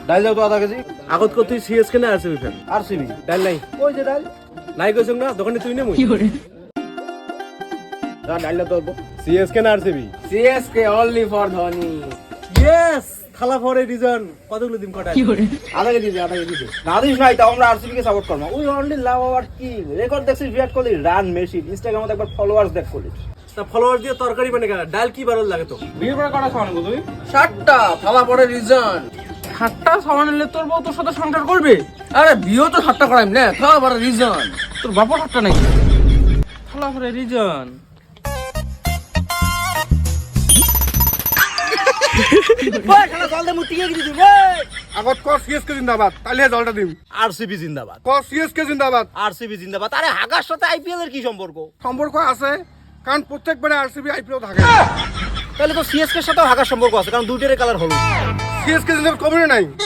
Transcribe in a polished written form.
ডাল দাও তো আধা কেজি। আগত কত তুই সিএসকে না আরসিবি ফ্যান? আরসিবি। ডাল নাই। ওই যে ডাল। নাই কইছ না দোকানে তুই নে মুই। যা ডালটা তোলবো। সিএসকে না RCB? CSK only for Dhoni. Yes খালা ফর এ রিজন। কতগুলো দিন কটা? আধা কেজি দে, আধা কেজি দে। না দিস নাই তাও আমরা আরসিবি কে সাপোর্ট করবো। We only love our team. Record দেখছিস বিরাট কোহলি রান মেশিন। ইনস্টাগ্রামে একবার ফলোয়ার্স দেখ কোহলি। তা ফলোয়ার দিয়ে তরকারি বানে কেন? ডাল কি ভালো লাগে তো? বিয়ের পরে কটা খাওয়ানো তুমি? 7টা। থালা পরে রিজন। 7টা সামান নিলে তোর বউ তোর সাথে সংসার করবে? আরে বিয়েও তো 7টা করাইম না। থালা পরে রিজন। তোর বাপর 7টা নাকি? থালা পরে রিজন। ওই খালা জল দে মুতি গিয়ে দিবি রে। আগত ক সিএসকে জিন্দাবাদ, তাহলে জলটা দিম। আরসিবি জিন্দাবাদ। ক সিএসকে জিন্দাবাদ। আরসিবি জিন্দাবাদ। আরে হাগার সাথে আইপিএল এর কি সম্পর্ক? সম্পর্ক আছে, কারণ প্রত্যেকবারে আরসিবি আইপিএল থাকে। তাহলে তো সিএসকে এর সাথেও হাগার সম্পর্ক আছে, কারণ দুইটারই কালার হলুদ। সিএসকে জিন্দাবাদ কমে নাই।